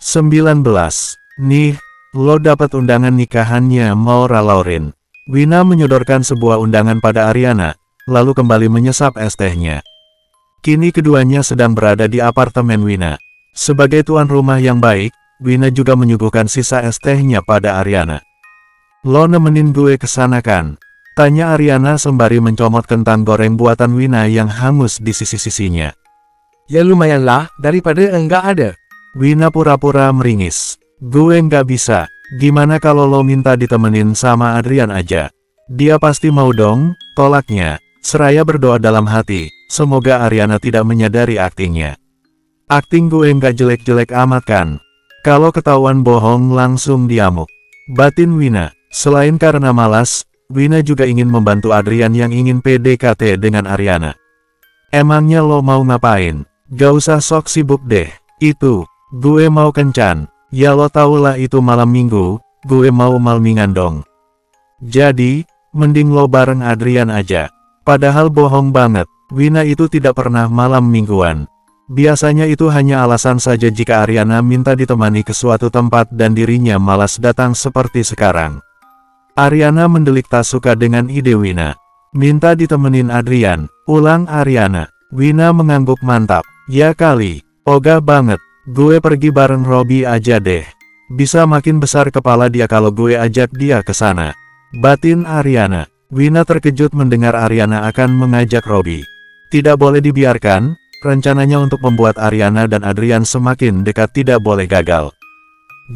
19. Nih, lo dapat undangan nikahannya Maura Lauren. Wina menyodorkan sebuah undangan pada Ariana, lalu kembali menyesap es tehnya. Kini keduanya sedang berada di apartemen Wina. Sebagai tuan rumah yang baik, Wina juga menyuguhkan sisa es tehnya pada Ariana. Lo nemenin gue kesana kan? Tanya Ariana sembari mencomot kentang goreng buatan Wina yang hangus di sisi-sisinya. Ya lumayan lah, daripada enggak ada. Wina pura-pura meringis. Gue nggak bisa. Gimana kalau lo minta ditemenin sama Adrian aja? Dia pasti mau dong, tolaknya. Seraya berdoa dalam hati, semoga Ariana tidak menyadari aktingnya. Akting gue nggak jelek-jelek amat kan? Kalau ketahuan bohong langsung diamuk. Batin Wina. Selain karena malas, Wina juga ingin membantu Adrian yang ingin PDKT dengan Ariana. Emangnya lo mau ngapain? Gak usah sok sibuk deh. Itu, gue mau kencan. Ya lo tau lah itu malam minggu, gue mau malmingan dong. Jadi, mending lo bareng Adrian aja. Padahal bohong banget, Wina itu tidak pernah malam mingguan. Biasanya itu hanya alasan saja jika Ariana minta ditemani ke suatu tempat dan dirinya malas datang seperti sekarang. Ariana mendelik tak suka dengan ide Wina. Minta ditemenin Adrian, ulang Ariana. Wina mengangguk mantap. Ya kali, ogah banget. Gue pergi bareng Robby aja deh. Bisa makin besar kepala dia kalau gue ajak dia ke sana. Batin Ariana. Wina terkejut mendengar Ariana akan mengajak Robby. Tidak boleh dibiarkan, rencananya untuk membuat Ariana dan Adrian semakin dekat tidak boleh gagal.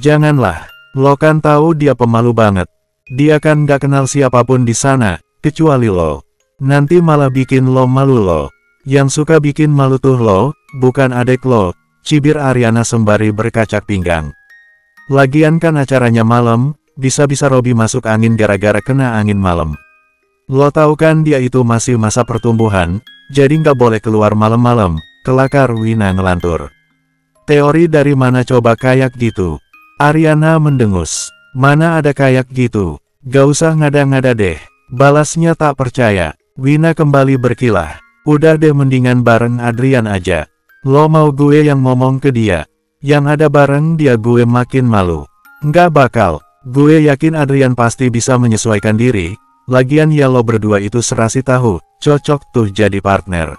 Janganlah, lo kan tahu dia pemalu banget. Dia kan gak kenal siapapun di sana, kecuali lo. Nanti malah bikin lo malu lo. Yang suka bikin malu tuh lo, bukan adek lo, cibir Ariana sembari berkacak pinggang. Lagian kan acaranya malam, bisa-bisa Robby masuk angin gara-gara kena angin malam. Lo tahu kan dia itu masih masa pertumbuhan, jadi nggak boleh keluar malam-malam, kelakar Wina ngelantur. Teori dari mana coba kayak gitu? Ariana mendengus. Mana ada kayak gitu? Gak usah ngada-ngada deh, balasnya tak percaya. Wina kembali berkilah. Udah deh mendingan bareng Adrian aja. Lo mau gue yang ngomong ke dia? Yang ada bareng dia gue makin malu. Nggak bakal. Gue yakin Adrian pasti bisa menyesuaikan diri. Lagian ya lo berdua itu serasi tahu, cocok tuh jadi partner.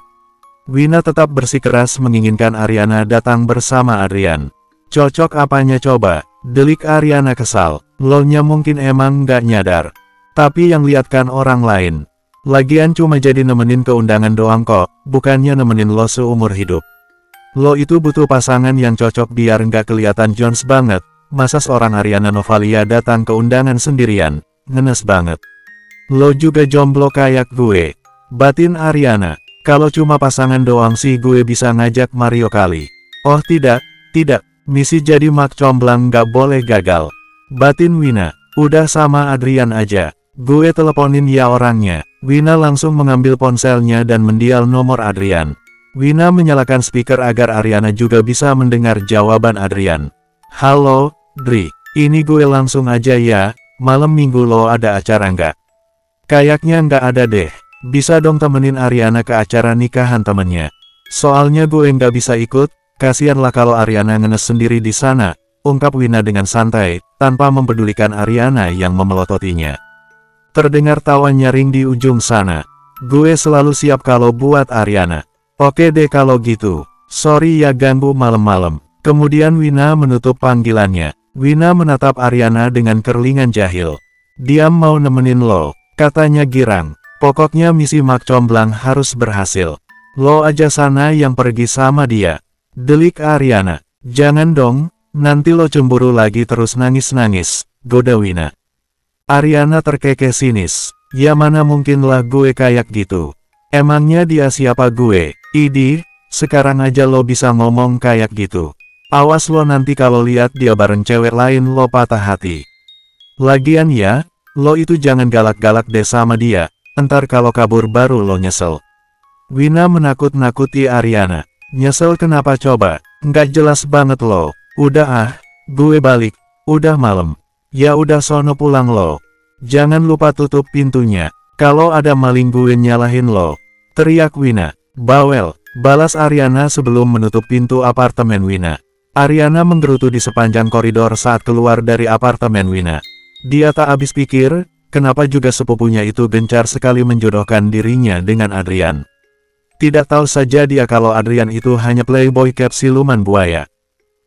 Wina tetap bersikeras menginginkan Ariana datang bersama Adrian. Cocok apanya coba? Delik Ariana kesal. Lo-nya mungkin emang nggak nyadar. Tapi yang lihat kan orang lain. Lagian cuma jadi nemenin ke undangan doang kok, bukannya nemenin lo seumur hidup. Lo itu butuh pasangan yang cocok biar nggak kelihatan Jones banget. Masa seorang Ariana Novalia datang ke undangan sendirian, ngenes banget. Lo juga jomblo kayak gue. Batin Ariana. Kalau cuma pasangan doang sih gue bisa ngajak Mario kali. Oh tidak, misi jadi mak comblang nggak boleh gagal. Batin Wina. Udah sama Adrian aja. Gue teleponin ya orangnya. Wina langsung mengambil ponselnya dan mendial nomor Adrian. Wina menyalakan speaker agar Ariana juga bisa mendengar jawaban Adrian. Halo, Dri. Ini gue langsung aja ya. Malam minggu lo ada acara nggak? Kayaknya nggak ada deh. Bisa dong temenin Ariana ke acara nikahan temennya. Soalnya gue nggak bisa ikut. Kasian lah kalau Ariana ngenes sendiri di sana. Ungkap Wina dengan santai, tanpa mempedulikan Ariana yang memelototinya. Terdengar tawa nyaring di ujung sana. Gue selalu siap kalau buat Ariana. Oke deh kalau gitu. Sorry ya ganggu malam-malam. Kemudian Wina menutup panggilannya. Wina menatap Ariana dengan kerlingan jahil. Diam mau nemenin lo, katanya girang. Pokoknya misi mak comblang harus berhasil. Lo aja sana yang pergi sama dia. Delik Ariana. Jangan dong, nanti lo cemburu lagi terus nangis-nangis, goda Wina. Ariana terkekeh sinis. Ya mana mungkin lah gue kayak gitu. Emangnya dia siapa gue? Idih, sekarang aja lo bisa ngomong kayak gitu. Awas lo nanti kalau lihat dia bareng cewek lain lo patah hati. Lagian ya, lo itu jangan galak-galak deh sama dia. Entar kalau kabur baru lo nyesel. Wina menakut-nakuti Ariana. Nyesel kenapa coba? Nggak jelas banget lo. Udah ah, gue balik. Udah malam. Ya udah sono pulang lo. Jangan lupa tutup pintunya. Kalau ada maling gue nyalahin lo. Teriak Wina. Bawel, balas Ariana sebelum menutup pintu apartemen Wina. Ariana menggerutu di sepanjang koridor saat keluar dari apartemen Wina. Dia tak habis pikir, kenapa juga sepupunya itu gencar sekali menjodohkan dirinya dengan Adrian. Tidak tahu saja dia kalau Adrian itu hanya playboy cap siluman buaya.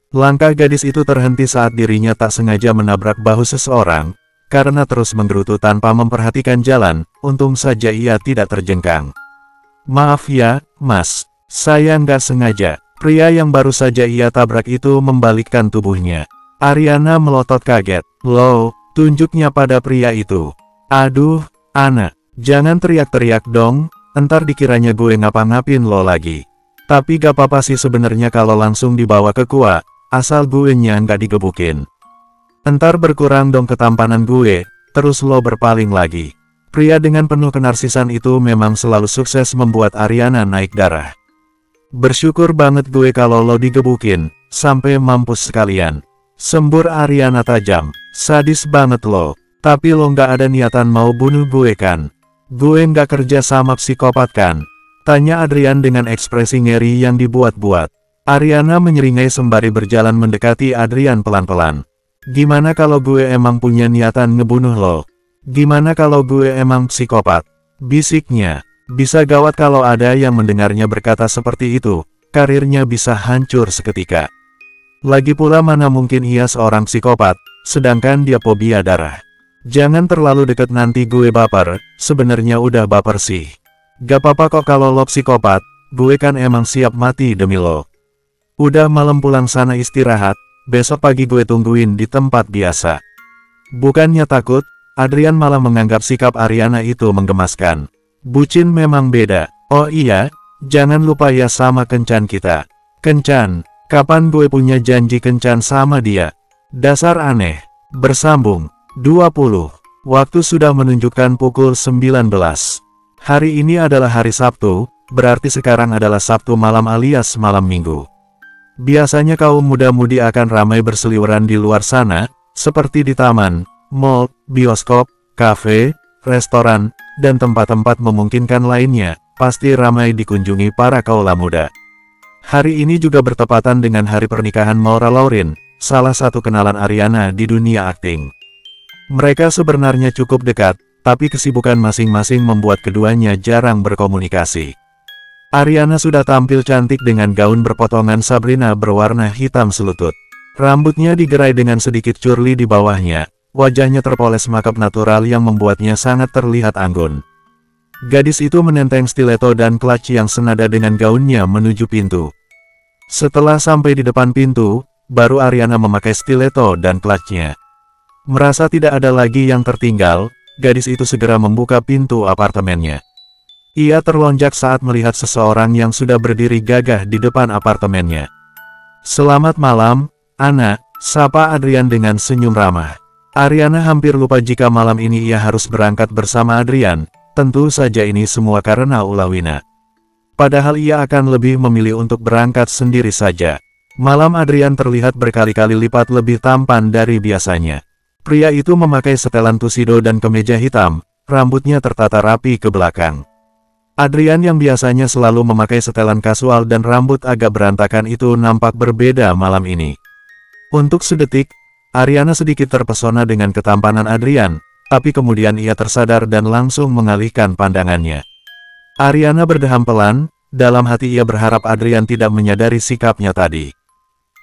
Langkah gadis itu terhenti saat dirinya tak sengaja menabrak bahu seseorang, karena terus menggerutu tanpa memperhatikan jalan, untung saja ia tidak terjengkang. Maaf ya, Mas. Saya nggak sengaja. Pria yang baru saja ia tabrak itu membalikkan tubuhnya. Ariana melotot kaget. Loh, tunjuknya pada pria itu. Aduh, Ana, jangan teriak-teriak dong, entar dikiranya gue ngapa-ngapin lo lagi. Tapi gak apa-apa sih sebenarnya kalau langsung dibawa ke gua, asal gue nya nggak digebukin. Entar berkurang dong ketampanan gue, terus lo berpaling lagi. Pria dengan penuh kenarsisan itu memang selalu sukses membuat Ariana naik darah. Bersyukur banget gue kalau lo digebukin, sampai mampus sekalian. Sembur Ariana tajam, sadis banget lo, tapi lo nggak ada niatan mau bunuh gue kan? Gue nggak kerja sama psikopat kan? Tanya Adrian dengan ekspresi ngeri yang dibuat-buat. Ariana menyeringai sembari berjalan mendekati Adrian pelan-pelan. Gimana kalau gue emang punya niatan ngebunuh lo? Gimana kalau gue emang psikopat? Bisiknya. Bisa gawat kalau ada yang mendengarnya berkata seperti itu, karirnya bisa hancur seketika. Lagi pula mana mungkin ia seorang psikopat, sedangkan dia fobia darah. Jangan terlalu deket nanti gue baper, sebenarnya udah baper sih. Gak apa-apa kok kalau lo psikopat, gue kan emang siap mati demi lo. Udah malam pulang sana istirahat, besok pagi gue tungguin di tempat biasa. Bukannya takut, Adrian malah menganggap sikap Ariana itu menggemaskan. Bucin memang beda. Oh iya, jangan lupa ya sama kencan kita. Kencan, kapan gue punya janji kencan sama dia? Dasar aneh. Bersambung. 20. Waktu sudah menunjukkan pukul 19. Hari ini adalah hari Sabtu, berarti sekarang adalah Sabtu malam alias malam Minggu. Biasanya kaum muda-mudi akan ramai berseliweran di luar sana, seperti di taman, mall, bioskop, kafe, restoran, dan tempat-tempat memungkinkan lainnya, pasti ramai dikunjungi para kaula muda. Hari ini juga bertepatan dengan hari pernikahan Maura Laurin, salah satu kenalan Ariana di dunia akting. Mereka sebenarnya cukup dekat, tapi kesibukan masing-masing membuat keduanya jarang berkomunikasi. Ariana sudah tampil cantik dengan gaun berpotongan Sabrina berwarna hitam selutut. Rambutnya digerai dengan sedikit curly di bawahnya. Wajahnya terpoles makeup natural yang membuatnya sangat terlihat anggun. Gadis itu menenteng stiletto dan clutch yang senada dengan gaunnya menuju pintu. Setelah sampai di depan pintu, baru Ariana memakai stiletto dan clutchnya. Merasa tidak ada lagi yang tertinggal, gadis itu segera membuka pintu apartemennya. Ia terlonjak saat melihat seseorang yang sudah berdiri gagah di depan apartemennya. Selamat malam, Ana, sapa Adrian dengan senyum ramah. Ariana hampir lupa jika malam ini ia harus berangkat bersama Adrian, tentu saja ini semua karena ulah Wina. Padahal ia akan lebih memilih untuk berangkat sendiri saja. Malam Adrian terlihat berkali-kali lipat lebih tampan dari biasanya. Pria itu memakai setelan tuxedo dan kemeja hitam, rambutnya tertata rapi ke belakang. Adrian yang biasanya selalu memakai setelan kasual dan rambut agak berantakan itu nampak berbeda malam ini. Untuk sedetik, Ariana sedikit terpesona dengan ketampanan Adrian, tapi kemudian ia tersadar dan langsung mengalihkan pandangannya. Ariana berdeham pelan, dalam hati ia berharap Adrian tidak menyadari sikapnya tadi.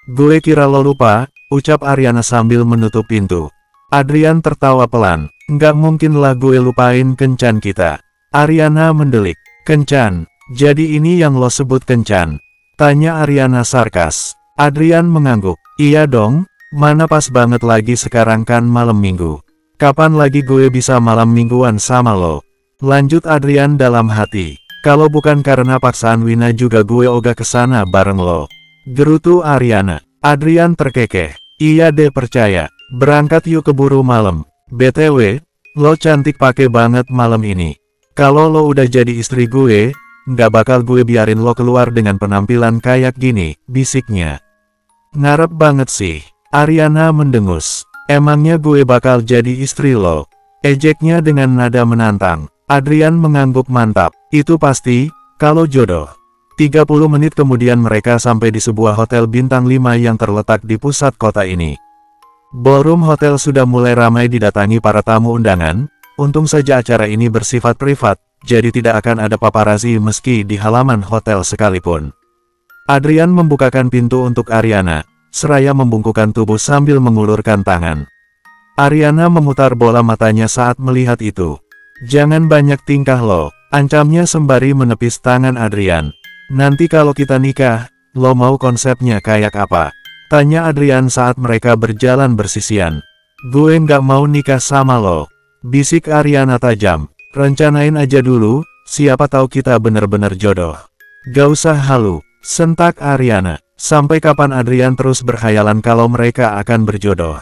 Gue kira lo lupa, ucap Ariana sambil menutup pintu. Adrian tertawa pelan, nggak mungkin lah gue lupain kencan kita. Ariana mendelik, kencan, jadi ini yang lo sebut kencan? Tanya Ariana sarkas. Adrian mengangguk, iya dong. Mana pas banget lagi sekarang kan malam minggu. Kapan lagi gue bisa malam mingguan sama lo? Lanjut Adrian dalam hati. Kalau bukan karena paksaan Wina juga gue ogah kesana bareng lo. Gerutu Ariana. Adrian terkekeh. Iya deh percaya. Berangkat yuk keburu malam. BTW, lo cantik pake banget malam ini. Kalau lo udah jadi istri gue, nggak bakal gue biarin lo keluar dengan penampilan kayak gini, bisiknya. Ngarep banget sih. Ariana mendengus. Emangnya gue bakal jadi istri lo? Ejeknya dengan nada menantang. Adrian mengangguk mantap. Itu pasti, kalau jodoh. 30 menit kemudian mereka sampai di sebuah hotel bintang 5 yang terletak di pusat kota ini. Ballroom hotel sudah mulai ramai didatangi para tamu undangan. Untung saja acara ini bersifat privat, jadi tidak akan ada paparazzi meski di halaman hotel sekalipun. Adrian membukakan pintu untuk Ariana, seraya membungkukkan tubuh sambil mengulurkan tangan. Ariana memutar bola matanya saat melihat itu. "Jangan banyak tingkah lo," ancamnya sembari menepis tangan Adrian. "Nanti kalau kita nikah, lo mau konsepnya kayak apa?" tanya Adrian saat mereka berjalan bersisian. "Gue nggak mau nikah sama lo," bisik Ariana tajam. "Rencanain aja dulu, siapa tahu kita bener-bener jodoh." "Gak usah halu," sentak Ariana. Sampai kapan Adrian terus berkhayalan kalau mereka akan berjodoh?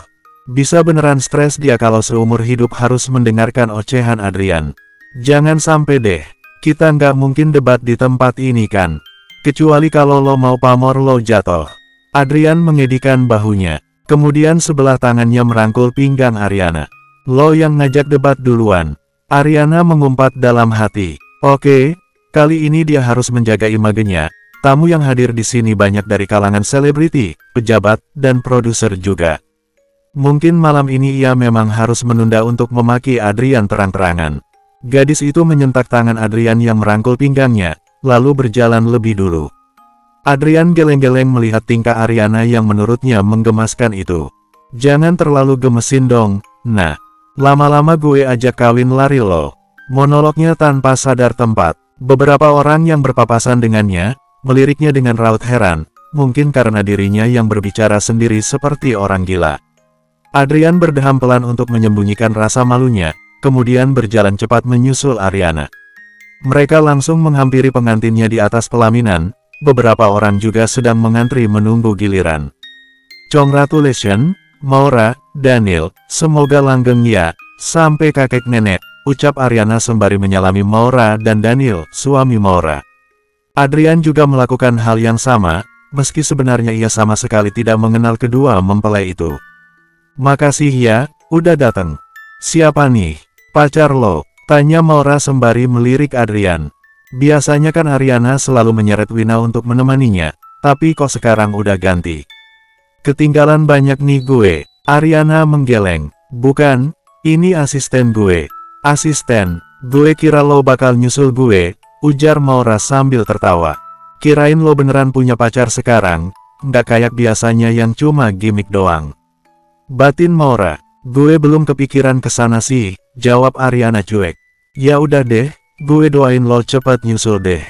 Bisa beneran stres dia kalau seumur hidup harus mendengarkan ocehan Adrian. "Jangan sampai deh, kita nggak mungkin debat di tempat ini kan? Kecuali kalau lo mau pamor lo jatuh." Adrian mengedikan bahunya, kemudian sebelah tangannya merangkul pinggang Ariana. "Lo yang ngajak debat duluan." Ariana mengumpat dalam hati. Oke, kali ini dia harus menjaga imagenya. Tamu yang hadir di sini banyak dari kalangan selebriti, pejabat, dan produser juga. Mungkin malam ini ia memang harus menunda untuk memaki Adrian terang-terangan. Gadis itu menyentak tangan Adrian yang merangkul pinggangnya, lalu berjalan lebih dulu. Adrian geleng-geleng melihat tingkah Ariana yang menurutnya menggemaskan itu. "Jangan terlalu gemesin dong, nah. Lama-lama gue ajak kawin lari lo," monolognya tanpa sadar tempat. Beberapa orang yang berpapasan dengannya, meliriknya dengan raut heran, mungkin karena dirinya yang berbicara sendiri seperti orang gila. Adrian berdeham pelan untuk menyembunyikan rasa malunya, kemudian berjalan cepat menyusul Ariana. Mereka langsung menghampiri pengantinnya di atas pelaminan, beberapa orang juga sedang mengantri menunggu giliran. "Congratulations, Maura, Daniel, semoga langgeng ya, sampai kakek nenek," ucap Ariana sembari menyalami Maura dan Daniel, suami Maura. Adrian juga melakukan hal yang sama, meski sebenarnya ia sama sekali tidak mengenal kedua mempelai itu. "Makasih ya, udah dateng." "Siapa nih? Pacar lo?" tanya Maura sembari melirik Adrian. Biasanya kan Ariana selalu menyeret Wina untuk menemaninya, tapi kok sekarang udah ganti. "Ketinggalan banyak nih gue," Ariana menggeleng. "Bukan, ini asisten gue." "Asisten? Gue kira lo bakal nyusul gue," ujar Maura sambil tertawa. "Kirain lo beneran punya pacar sekarang, nggak kayak biasanya yang cuma gimmick doang." Batin Maura. "Gue belum kepikiran kesana sih," jawab Ariana cuek. "Ya udah deh, gue doain lo cepet nyusul deh."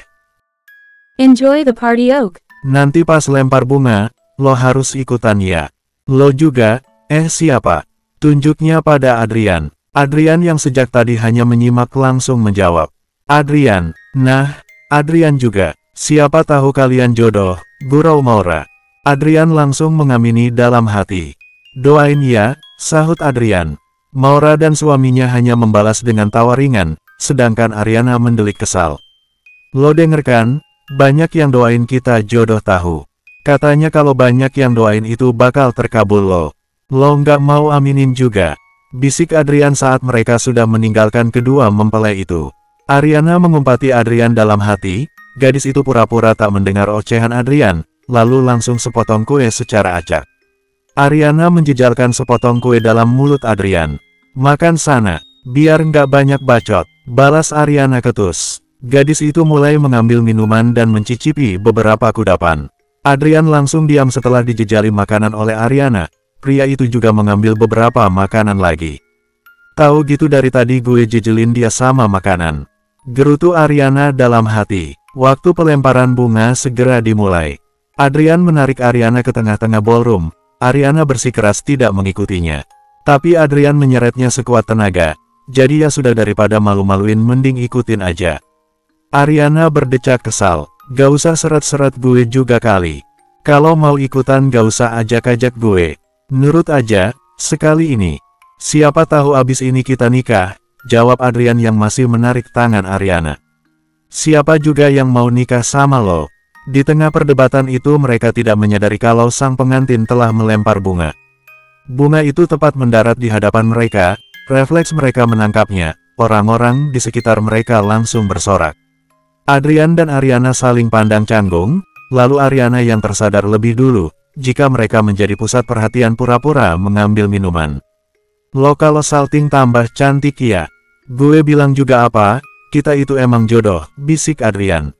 Enjoy the party oak. "Nanti pas lempar bunga, lo harus ikutan ya." "Lo juga, siapa?" tunjuknya pada Adrian. Adrian yang sejak tadi hanya menyimak langsung menjawab. "Adrian, nah, Adrian juga. Siapa tahu kalian jodoh," gurau Maura. Adrian langsung mengamini dalam hati. "Doain ya," sahut Adrian. Maura dan suaminya hanya membalas dengan tawa ringan, sedangkan Ariana mendelik kesal. "Lo denger kan, banyak yang doain kita jodoh tahu. Katanya kalau banyak yang doain itu bakal terkabul lo. Lo nggak mau aminin juga," bisik Adrian saat mereka sudah meninggalkan kedua mempelai itu. Ariana mengumpati Adrian dalam hati, gadis itu pura-pura tak mendengar ocehan Adrian, lalu langsung sepotong kue secara acak. Ariana menjejalkan sepotong kue dalam mulut Adrian. "Makan sana, biar nggak banyak bacot," balas Ariana ketus. Gadis itu mulai mengambil minuman dan mencicipi beberapa kudapan. Adrian langsung diam setelah dijejali makanan oleh Ariana. Pria itu juga mengambil beberapa makanan lagi. "Tahu gitu dari tadi gue jejelin dia sama makanan," gerutu Ariana dalam hati. Waktu pelemparan bunga segera dimulai. Adrian menarik Ariana ke tengah-tengah ballroom. Ariana bersikeras tidak mengikutinya. Tapi Adrian menyeretnya sekuat tenaga, jadi ya sudah daripada malu-maluin mending ikutin aja. Ariana berdecak kesal. "Gak usah seret-seret gue juga kali. Kalau mau ikutan gak usah ajak-ajak gue. Nurut aja, sekali ini. Siapa tahu abis ini kita nikah," jawab Adrian yang masih menarik tangan Ariana. "Siapa juga yang mau nikah sama lo?" Di tengah perdebatan itu mereka tidak menyadari kalau sang pengantin telah melempar bunga. Bunga itu tepat mendarat di hadapan mereka, refleks mereka menangkapnya, orang-orang di sekitar mereka langsung bersorak. Adrian dan Ariana saling pandang canggung, lalu Ariana yang tersadar lebih dulu, jika mereka menjadi pusat perhatian pura-pura mengambil minuman. Lo kalau salting tambah cantik ya. Gue bilang juga apa, kita itu emang jodoh, bisik Adrian.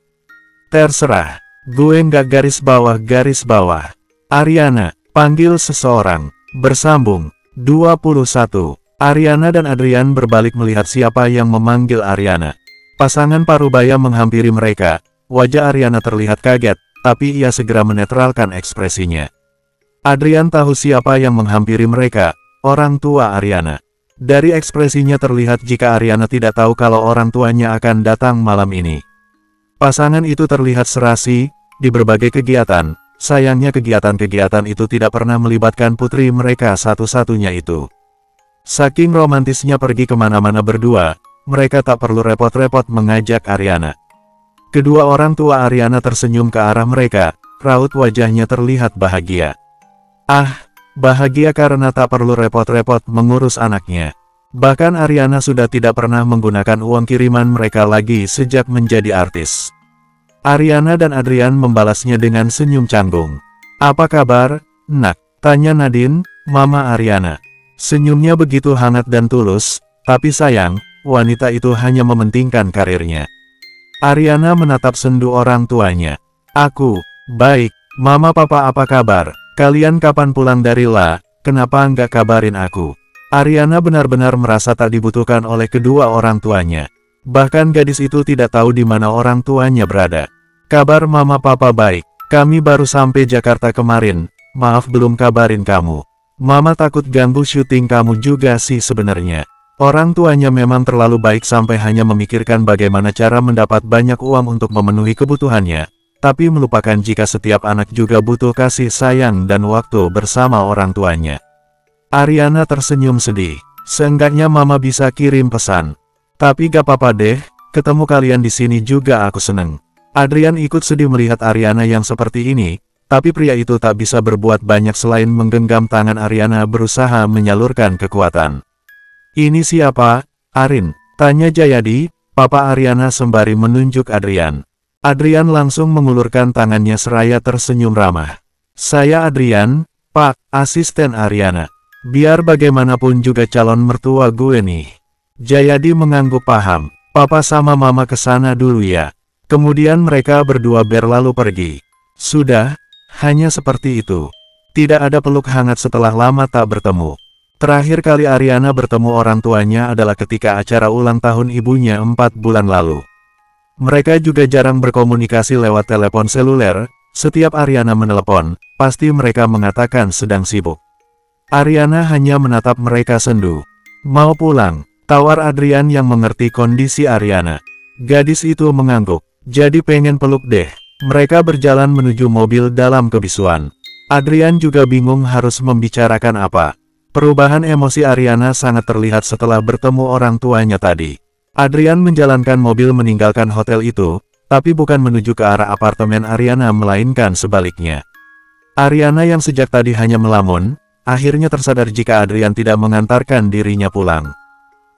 Terserah, gue nggak garis bawah. Ariana, panggil seseorang. Bersambung, 21. Ariana dan Adrian berbalik melihat siapa yang memanggil Ariana. Pasangan parubaya menghampiri mereka, wajah Ariana terlihat kaget, tapi ia segera menetralkan ekspresinya. Adrian tahu siapa yang menghampiri mereka, orang tua Ariana. Dari ekspresinya terlihat jika Ariana tidak tahu kalau orang tuanya akan datang malam ini. Pasangan itu terlihat serasi, di berbagai kegiatan, sayangnya kegiatan-kegiatan itu tidak pernah melibatkan putri mereka satu-satunya itu. Saking romantisnya pergi kemana-mana berdua, mereka tak perlu repot-repot mengajak Ariana. Kedua orang tua Ariana tersenyum ke arah mereka, raut wajahnya terlihat bahagia. Bahagia karena tak perlu repot-repot mengurus anaknya. Bahkan Ariana sudah tidak pernah menggunakan uang kiriman mereka lagi sejak menjadi artis. Ariana dan Adrian membalasnya dengan senyum canggung. "Apa kabar, nak?" tanya Nadine, mama Ariana. Senyumnya begitu hangat dan tulus, tapi sayang, wanita itu hanya mementingkan karirnya. Ariana menatap sendu orang tuanya. "Aku, baik, mama papa apa kabar? Kalian kapan pulang dari La? Kenapa nggak kabarin aku?" Ariana benar-benar merasa tak dibutuhkan oleh kedua orang tuanya. Bahkan gadis itu tidak tahu di mana orang tuanya berada. "Kabar mama papa baik. Kami baru sampai Jakarta kemarin. Maaf belum kabarin kamu. Mama takut ganggu syuting kamu juga sih sebenarnya." Orang tuanya memang terlalu baik sampai hanya memikirkan bagaimana cara mendapat banyak uang untuk memenuhi kebutuhannya, tapi melupakan jika setiap anak juga butuh kasih sayang dan waktu bersama orang tuanya. Ariana tersenyum sedih. "Seenggaknya mama bisa kirim pesan. Tapi gak apa-apa deh, ketemu kalian di sini juga aku seneng." Adrian ikut sedih melihat Ariana yang seperti ini, tapi pria itu tak bisa berbuat banyak selain menggenggam tangan Ariana berusaha menyalurkan kekuatan. "Ini siapa, Arin?" tanya Jayadi, papa Ariana sembari menunjuk Adrian. Adrian langsung mengulurkan tangannya seraya tersenyum ramah. "Saya Adrian, Pak, asisten Ariana. Biar bagaimanapun juga calon mertua gue nih." Jayadi mengangguk paham. "Papa sama mama kesana dulu ya." Kemudian mereka berdua berlalu pergi. Sudah, hanya seperti itu. Tidak ada peluk hangat setelah lama tak bertemu. Terakhir kali Ariana bertemu orang tuanya adalah ketika acara ulang tahun ibunya 4 bulan lalu. Mereka juga jarang berkomunikasi lewat telepon seluler. Setiap Ariana menelepon, pasti mereka mengatakan sedang sibuk. Ariana hanya menatap mereka sendu. "Mau pulang?" tawar Adrian yang mengerti kondisi Ariana. Gadis itu mengangguk. "Jadi pengen peluk deh." Mereka berjalan menuju mobil dalam kebisuan. Adrian juga bingung harus membicarakan apa. Perubahan emosi Ariana sangat terlihat setelah bertemu orang tuanya tadi. Adrian menjalankan mobil meninggalkan hotel itu, tapi bukan menuju ke arah apartemen Ariana melainkan sebaliknya. Ariana yang sejak tadi hanya melamun, akhirnya tersadar jika Adrian tidak mengantarkan dirinya pulang.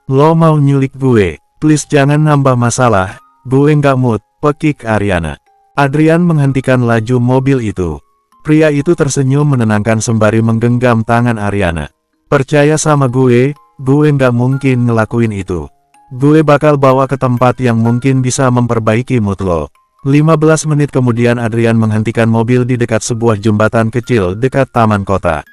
"Lo mau nyulik gue? Please jangan nambah masalah, gue nggak mood," pekik Ariana. Adrian menghentikan laju mobil itu. Pria itu tersenyum menenangkan sembari menggenggam tangan Ariana. "Percaya sama gue nggak mungkin ngelakuin itu. Gue bakal bawa ke tempat yang mungkin bisa memperbaiki mood lo." 15 menit kemudian Adrian menghentikan mobil di dekat sebuah jembatan kecil dekat taman kota.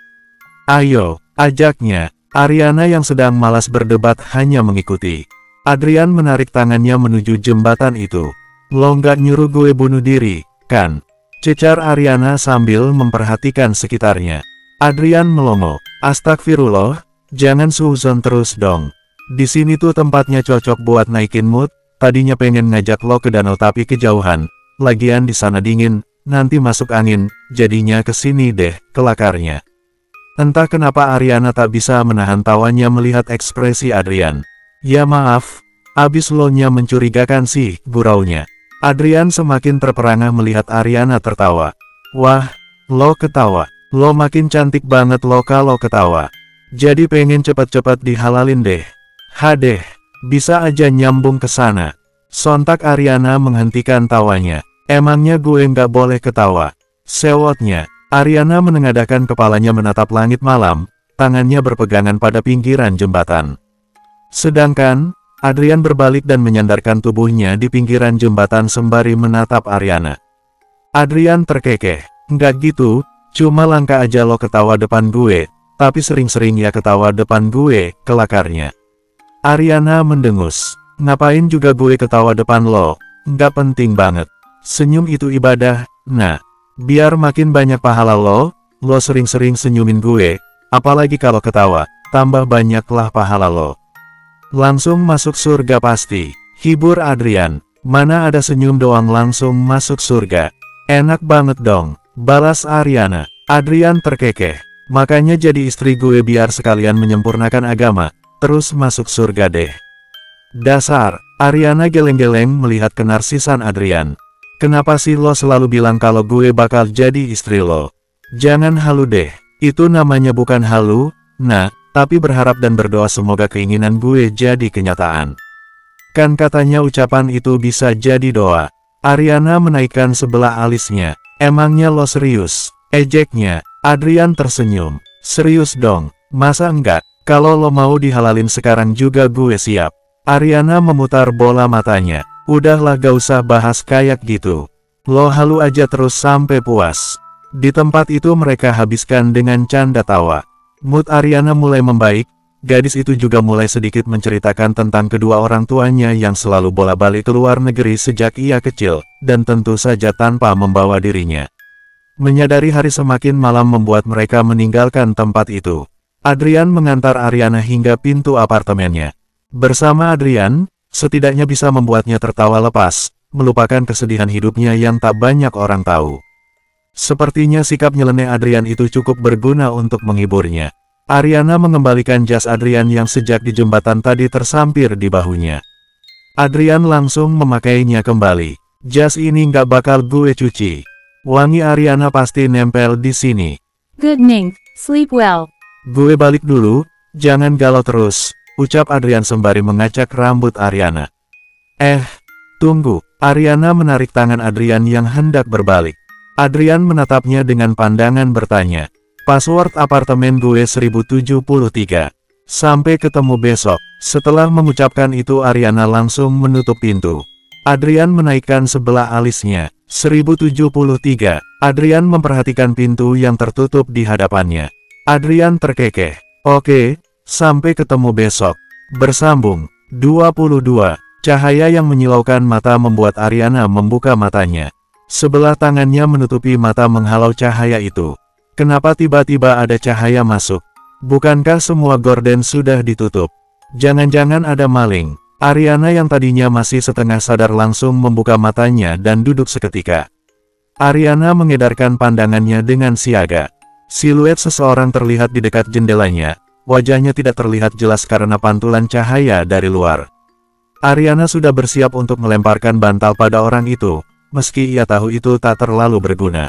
"Ayo," ajaknya. Ariana yang sedang malas berdebat hanya mengikuti. Adrian menarik tangannya menuju jembatan itu. "Lo nggak nyuruh gue bunuh diri, kan?" cecar Ariana sambil memperhatikan sekitarnya. Adrian melongo. "Astagfirullah, jangan suuzon terus dong. Di sini tuh tempatnya cocok buat naikin mood. Tadinya pengen ngajak lo ke danau tapi kejauhan. Lagian di sana dingin, nanti masuk angin, jadinya kesini deh," kelakarnya. Entah kenapa Ariana tak bisa menahan tawanya melihat ekspresi Adrian. "Ya maaf, abis lo-nya mencurigakan sih," guraunya. Adrian semakin terperangah melihat Ariana tertawa. "Wah, lo ketawa. Lo makin cantik banget lo kalau ketawa. Jadi pengen cepet-cepet dihalalin deh." "Hadeh, bisa aja nyambung ke sana." Sontak Ariana menghentikan tawanya. Emangnya gue nggak boleh ketawa? Sewotnya, Ariana menengadahkan kepalanya menatap langit malam, tangannya berpegangan pada pinggiran jembatan. Sedangkan, Adrian berbalik dan menyandarkan tubuhnya di pinggiran jembatan sembari menatap Ariana. Adrian terkekeh. Nggak gitu, cuma langka aja lo ketawa depan gue, tapi sering-sering ya ketawa depan gue, kelakarnya. Ariana mendengus. Ngapain juga gue ketawa depan lo? Nggak penting banget. Senyum itu ibadah, nah. Biar makin banyak pahala lo sering-sering senyumin gue, apalagi kalau ketawa, tambah banyaklah pahala lo. Langsung masuk surga pasti, hibur Adrian. Mana ada senyum doang langsung masuk surga. Enak banget dong, balas Ariana. Adrian terkekeh. Makanya jadi istri gue biar sekalian menyempurnakan agama, terus masuk surga deh. Dasar, Ariana geleng-geleng melihat kenarsisan Adrian. Kenapa sih lo selalu bilang kalau gue bakal jadi istri lo? Jangan halu deh, itu namanya bukan halu, nah, tapi berharap dan berdoa semoga keinginan gue jadi kenyataan. Kan katanya ucapan itu bisa jadi doa. Ariana menaikkan sebelah alisnya. Emangnya lo serius? Ejeknya. Adrian tersenyum. Serius dong, masa enggak? Kalau lo mau dihalalin sekarang juga gue siap. Ariana memutar bola matanya. Udahlah gak usah bahas kayak gitu. Lo halu aja terus sampai puas. Di tempat itu mereka habiskan dengan canda tawa. Mood Ariana mulai membaik. Gadis itu juga mulai sedikit menceritakan tentang kedua orang tuanya yang selalu bolak-balik ke luar negeri sejak ia kecil, dan tentu saja tanpa membawa dirinya. Menyadari hari semakin malam membuat mereka meninggalkan tempat itu. Adrian mengantar Ariana hingga pintu apartemennya. Bersama Adrian, setidaknya bisa membuatnya tertawa lepas, melupakan kesedihan hidupnya yang tak banyak orang tahu. Sepertinya sikap nyeleneh Adrian itu cukup berguna untuk menghiburnya. Ariana mengembalikan jas Adrian yang sejak di jembatan tadi tersampir di bahunya. Adrian langsung memakainya kembali. Jas ini nggak bakal gue cuci. Wangi Ariana pasti nempel di sini. Good night, sleep well. Gue balik dulu, jangan galau terus, ucap Adrian sembari mengacak rambut Ariana. Tunggu, Ariana menarik tangan Adrian yang hendak berbalik. Adrian menatapnya dengan pandangan bertanya. Password apartemen gue 1073. Sampai ketemu besok. Setelah mengucapkan itu Ariana langsung menutup pintu. Adrian menaikkan sebelah alisnya. 1073. Adrian memperhatikan pintu yang tertutup di hadapannya. Adrian terkekeh. Oke, sampai ketemu besok. Bersambung. 22. Cahaya yang menyilaukan mata membuat Ariana membuka matanya. Sebelah tangannya menutupi mata menghalau cahaya itu. Kenapa tiba-tiba ada cahaya masuk? Bukankah semua gorden sudah ditutup? Jangan-jangan ada maling? Ariana yang tadinya masih setengah sadar langsung membuka matanya dan duduk seketika. Ariana mengedarkan pandangannya dengan siaga. Siluet seseorang terlihat di dekat jendelanya. Wajahnya tidak terlihat jelas karena pantulan cahaya dari luar. Ariana sudah bersiap untuk melemparkan bantal pada orang itu, meski ia tahu itu tak terlalu berguna.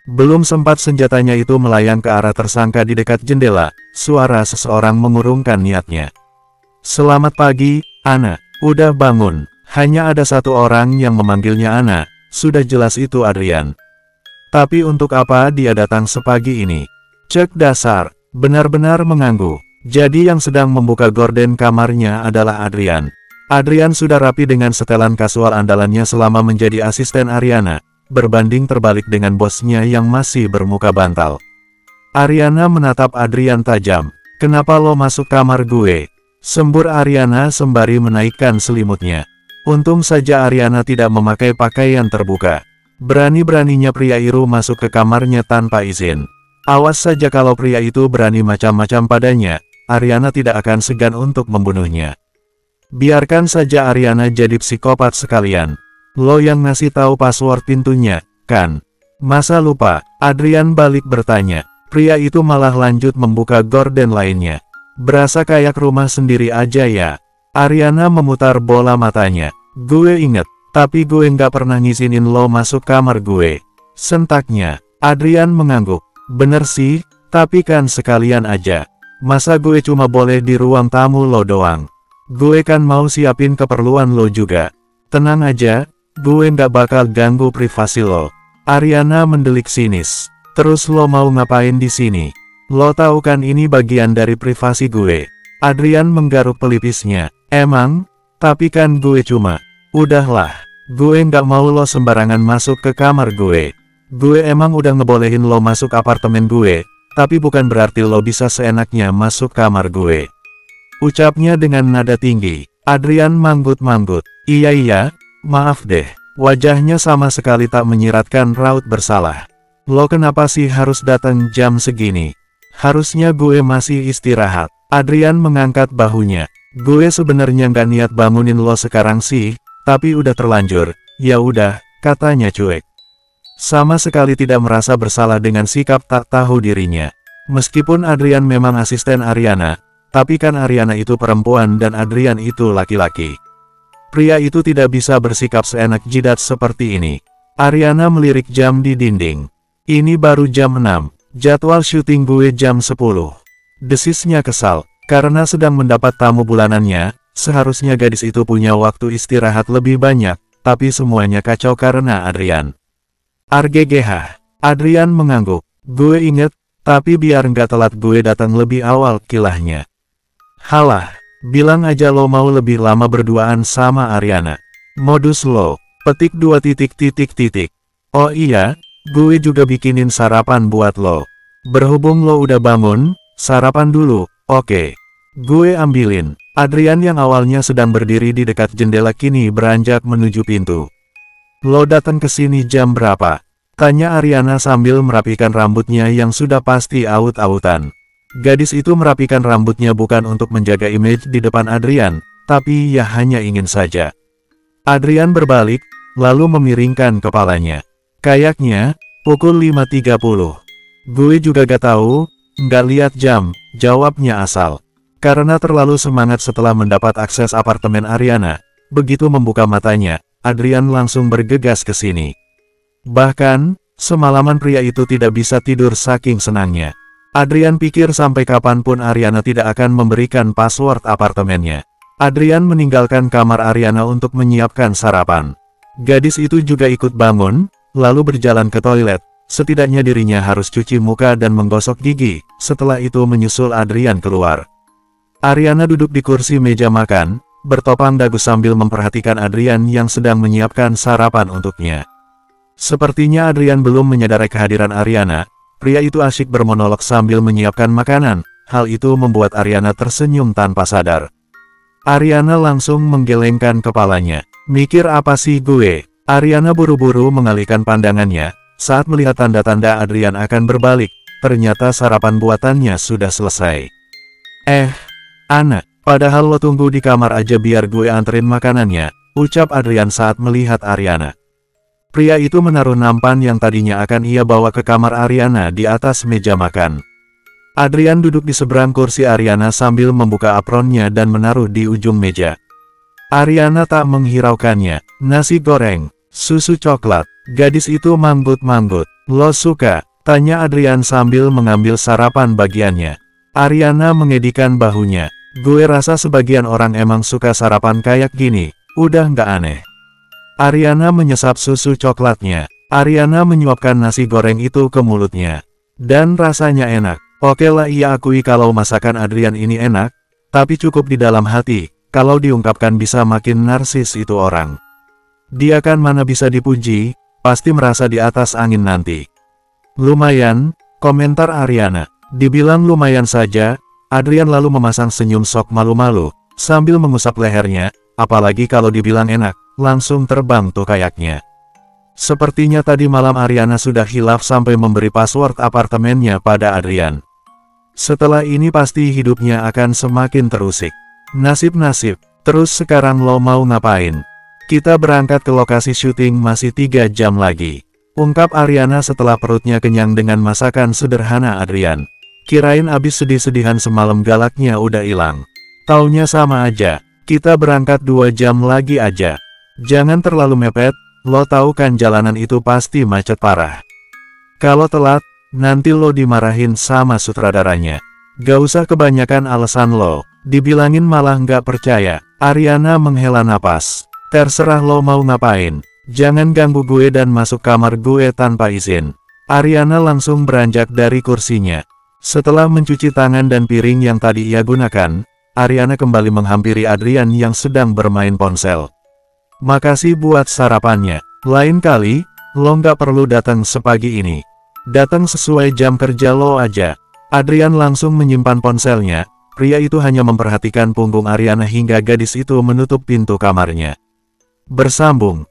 Belum sempat senjatanya itu melayang ke arah tersangka di dekat jendela, suara seseorang mengurungkan niatnya. Selamat pagi, Ana. Udah bangun. Hanya ada satu orang yang memanggilnya Ana, sudah jelas itu Adrian. Tapi untuk apa dia datang sepagi ini? Cek dasar, benar-benar mengganggu. Jadi yang sedang membuka gorden kamarnya adalah Adrian. Adrian sudah rapi dengan setelan kasual andalannya selama menjadi asisten Ariana, berbanding terbalik dengan bosnya yang masih bermuka bantal. Ariana menatap Adrian tajam. Kenapa lo masuk kamar gue? Sembur Ariana sembari menaikkan selimutnya. Untung saja Ariana tidak memakai pakaian terbuka. Berani-beraninya pria itu masuk ke kamarnya tanpa izin. Awas saja kalau pria itu berani macam-macam padanya, Ariana tidak akan segan untuk membunuhnya. Biarkan saja Ariana jadi psikopat sekalian. Lo yang ngasih tahu password pintunya, kan? Masa lupa? Adrian balik bertanya. Pria itu malah lanjut membuka gorden lainnya. Berasa kayak rumah sendiri aja ya. Ariana memutar bola matanya. Gue inget, tapi gue nggak pernah ngizinin lo masuk kamar gue. Sentaknya. Adrian mengangguk. Bener sih, tapi kan sekalian aja. Masa gue cuma boleh di ruang tamu lo doang? Gue kan mau siapin keperluan lo juga. Tenang aja, gue nggak bakal ganggu privasi lo. Ariana mendelik sinis. Terus lo mau ngapain di sini? Lo tahu kan ini bagian dari privasi gue. Adrian menggaruk pelipisnya. Emang? Tapi kan gue cuma. Udahlah, gue nggak mau lo sembarangan masuk ke kamar gue. Gue emang udah ngebolehin lo masuk apartemen gue, tapi bukan berarti lo bisa seenaknya masuk kamar gue. Ucapnya dengan nada tinggi. Adrian manggut-manggut. Iya, maaf deh. Wajahnya sama sekali tak menyiratkan raut bersalah. Lo kenapa sih harus datang jam segini? Harusnya gue masih istirahat. Adrian mengangkat bahunya. Gue sebenarnya nggak niat bangunin lo sekarang sih, tapi udah terlanjur. Ya udah, katanya cuek. Sama sekali tidak merasa bersalah dengan sikap tak tahu dirinya. Meskipun Adrian memang asisten Ariana, tapi kan Ariana itu perempuan dan Adrian itu laki-laki. Pria itu tidak bisa bersikap seenak jidat seperti ini. Ariana melirik jam di dinding. Ini baru jam 6, jadwal syuting gue jam 10. Desisnya kesal. Karena sedang mendapat tamu bulanannya, seharusnya gadis itu punya waktu istirahat lebih banyak, tapi semuanya kacau karena Adrian. RGGH. Adrian mengangguk. Gue inget, tapi biar nggak telat gue datang lebih awal, kilahnya. Halah, bilang aja lo mau lebih lama berduaan sama Ariana. Modus lo, petik 2 titik. Oh iya, gue juga bikinin sarapan buat lo. Berhubung lo udah bangun, sarapan dulu. Oke, gue ambilin. Adrian yang awalnya sedang berdiri di dekat jendela kini beranjak menuju pintu. Lo datang ke sini jam berapa? Tanya Ariana sambil merapikan rambutnya yang sudah pasti aut-autan. Gadis itu merapikan rambutnya bukan untuk menjaga image di depan Adrian, tapi ya hanya ingin saja. Adrian berbalik, lalu memiringkan kepalanya. Kayaknya, pukul 5.30. Gue juga gak tahu. Nggak lihat jam, jawabnya asal. Karena terlalu semangat setelah mendapat akses apartemen Ariana, begitu membuka matanya, Adrian langsung bergegas ke sini. Bahkan, semalaman pria itu tidak bisa tidur saking senangnya. Adrian pikir sampai kapanpun Ariana tidak akan memberikan password apartemennya. Adrian meninggalkan kamar Ariana untuk menyiapkan sarapan. Gadis itu juga ikut bangun, lalu berjalan ke toilet. Setidaknya dirinya harus cuci muka dan menggosok gigi, setelah itu menyusul Adrian keluar. Ariana duduk di kursi meja makan, bertopang dagu sambil memperhatikan Adrian yang sedang menyiapkan sarapan untuknya. Sepertinya Adrian belum menyadari kehadiran Ariana, pria itu asyik bermonolog sambil menyiapkan makanan, hal itu membuat Ariana tersenyum tanpa sadar. Ariana langsung menggelengkan kepalanya. Mikir apa sih gue? Ariana buru-buru mengalihkan pandangannya. Saat melihat tanda-tanda Adrian akan berbalik, ternyata sarapan buatannya sudah selesai. Anak, padahal lo tunggu di kamar aja biar gue anterin makanannya, ucap Adrian saat melihat Ariana. Pria itu menaruh nampan yang tadinya akan ia bawa ke kamar Ariana di atas meja makan. Adrian duduk di seberang kursi Ariana sambil membuka apronnya dan menaruh di ujung meja. Ariana tak menghiraukannya. Nasi goreng, susu coklat. Gadis itu manggut-manggut. Lo suka? Tanya Adrian sambil mengambil sarapan bagiannya. Ariana mengedikan bahunya. Gue rasa sebagian orang emang suka sarapan kayak gini. Udah nggak aneh. Ariana menyesap susu coklatnya. Ariana menyuapkan nasi goreng itu ke mulutnya. Dan rasanya enak. Oke lah, ia akui kalau masakan Adrian ini enak. Tapi cukup di dalam hati. Kalau diungkapkan bisa makin narsis itu orang. Dia kan mana bisa dipuji. Pasti merasa di atas angin nanti. Lumayan, komentar Ariana. Dibilang lumayan saja, Adrian lalu memasang senyum sok malu-malu, sambil mengusap lehernya, apalagi kalau dibilang enak, langsung terbang tuh kayaknya. Sepertinya tadi malam Ariana sudah hilaf sampai memberi password apartemennya pada Adrian. Setelah ini pasti hidupnya akan semakin terusik. Nasib-nasib, terus sekarang lo mau ngapain? Kita berangkat ke lokasi syuting masih 3 jam lagi. Ungkap Ariana setelah perutnya kenyang dengan masakan sederhana Adrian. Kirain abis sedih-sedihan semalam galaknya udah hilang. Taunya sama aja, kita berangkat 2 jam lagi aja. Jangan terlalu mepet, lo tahu kan jalanan itu pasti macet parah. Kalau telat, nanti lo dimarahin sama sutradaranya. Gak usah kebanyakan alasan lo, dibilangin malah nggak percaya. Ariana menghela napas. Terserah lo mau ngapain. Jangan ganggu gue dan masuk kamar gue tanpa izin. Ariana langsung beranjak dari kursinya. Setelah mencuci tangan dan piring yang tadi ia gunakan, Ariana kembali menghampiri Adrian yang sedang bermain ponsel. Makasih buat sarapannya. Lain kali, lo nggak perlu datang sepagi ini. Datang sesuai jam kerja lo aja. Adrian langsung menyimpan ponselnya. Pria itu hanya memperhatikan punggung Ariana hingga gadis itu menutup pintu kamarnya. Bersambung.